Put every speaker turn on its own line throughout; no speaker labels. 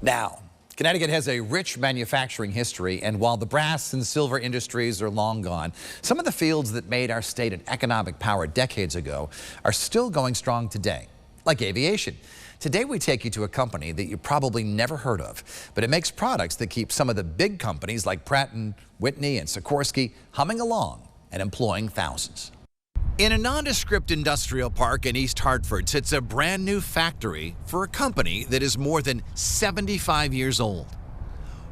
Now, Connecticut has a rich manufacturing history, and while the brass and silver industries are long gone, some of the fields that made our state an economic power decades ago are still going strong today, like aviation. Today we take you to a company that you probably never heard of, but it makes products that keep some of the big companies like Pratt & Whitney and Sikorsky humming along and employing thousands. In a nondescript industrial park in East Hartford sits a brand new factory for a company that is more than 75 years old.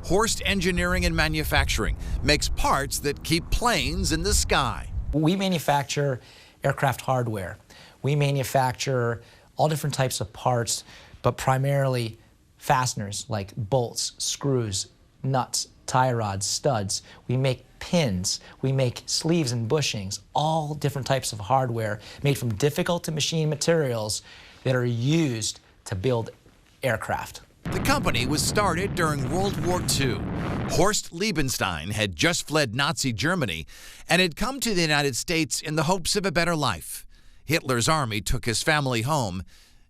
Horst Engineering and Manufacturing makes parts that keep planes in the sky.
We manufacture aircraft hardware. We manufacture all different types of parts, but primarily fasteners like bolts, screws, nuts, tie rods, studs. We make pins, we make sleeves and bushings, all different types of hardware made from difficult to machine materials that are used to build aircraft.
The company was started during World War II. Horst Liebenstein had just fled Nazi Germany and had come to the United States in the hopes of a better life. Hitler's army took his family home,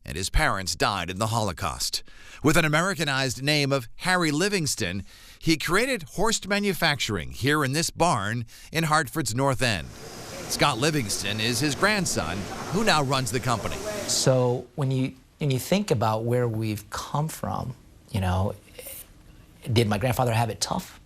and his parents died in the Holocaust. With an Americanized name of Harry Livingston, he created Horst Manufacturing here in this barn in Hartford's North End. Scott Livingston is his grandson, who now runs the company.
So when you think about where we've come from, you know, did my grandfather have it tough?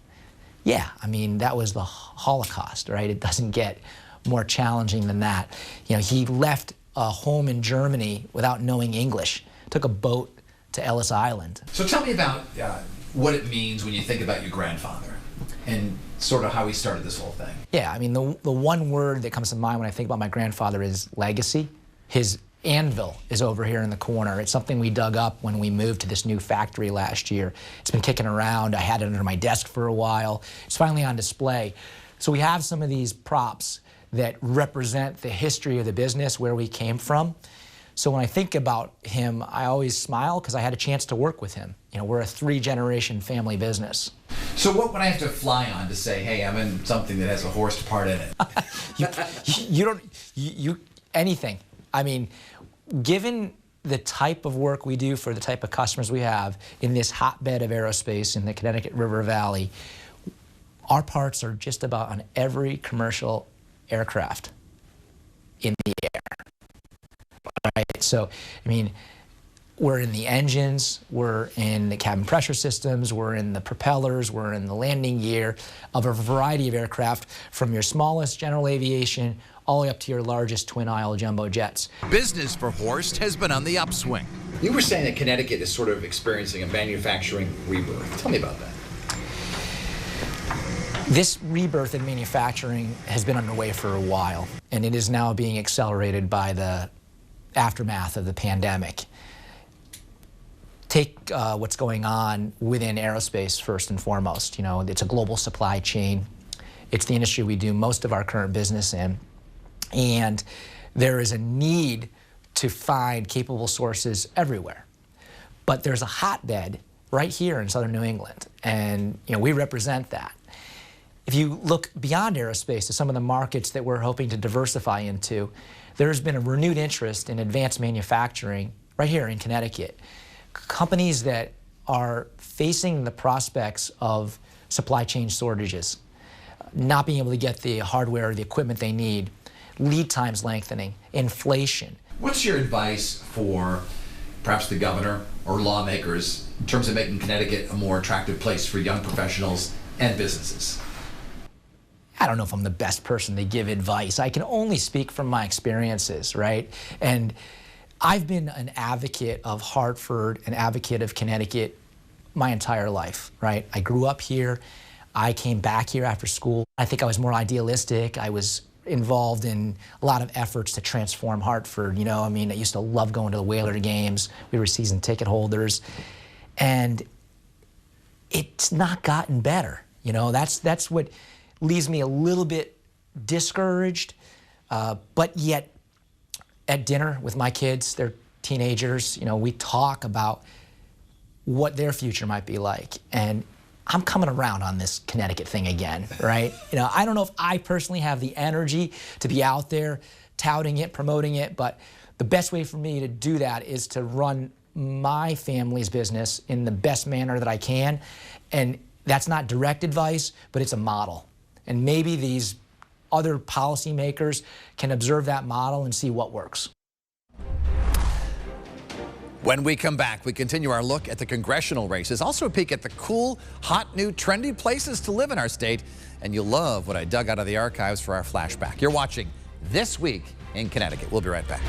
Yeah, I mean, that was the Holocaust, right? It doesn't get more challenging than that. You know, he left a home in Germany without knowing English, took a boat to Ellis Island.
So tell me about what it means when you think about your grandfather and sort of how he started this whole thing.
Yeah, I mean, the one word that comes to mind when I think about my grandfather is legacy. His anvil is over here in the corner. It's something we dug up when we moved to this new factory last year. It's been kicking around. I had it under my desk for a while. It's finally on display. So we have some of these props that represent the history of the business, where we came from. So when I think about him, I always smile because I had a chance to work with him. You know, we're a 3-generation family business.
So what would I have to fly on to say, hey, I'm in something that has a Horst part in it?
Anything. I mean, given the type of work we do for the type of customers we have in this hotbed of aerospace in the Connecticut River Valley, our parts are just about on every commercial aircraft in the air. Right? So, I mean, we're in the engines, we're in the cabin pressure systems, we're in the propellers, we're in the landing gear of a variety of aircraft, from your smallest general aviation all the way up to your largest twin-aisle jumbo jets.
Business for Horst has been on the upswing. You were saying that Connecticut is sort of experiencing a manufacturing rebirth. Tell me about that.
This rebirth in manufacturing has been underway for a while, and it is now being accelerated by the aftermath of the pandemic. Take what's going on within aerospace first and foremost. You know, it's a global supply chain. It's the industry we do most of our current business in, and there is a need to find capable sources everywhere. But there's a hotbed right here in southern New England, and you know, we represent that. If you look beyond aerospace to some of the markets that we're hoping to diversify into, there's been a renewed interest in advanced manufacturing right here in Connecticut. Companies that are facing the prospects of supply chain shortages, not being able to get the hardware or the equipment they need, lead times lengthening, inflation.
What's your advice for perhaps the governor or lawmakers in terms of making Connecticut a more attractive place for young professionals and businesses?
I don't know if I'm the best person to give advice. I can only speak from my experiences, right? And I've been an advocate of Hartford, an advocate of Connecticut my entire life, right? I grew up here. I came back here after school. I think I was more idealistic. I was involved in a lot of efforts to transform Hartford. You know, I mean, I used to love going to the Whaler games. We were season ticket holders. And it's not gotten better. You know, that's what leaves me a little bit discouraged, but yet at dinner with my kids, they're teenagers, you know, we talk about what their future might be like. And I'm coming around on this Connecticut thing again, right? You know, I don't know if I personally have the energy to be out there touting it, promoting it, but the best way for me to do that is to run my family's business in the best manner that I can. And that's not direct advice, but it's a model. And maybe these other policymakers can observe that model and see what works.
When we come back, we continue our look at the congressional races, also a peek at the cool, hot, new, trendy places to live in our state. And you'll love what I dug out of the archives for our flashback. You're watching This Week in Connecticut. We'll be right back.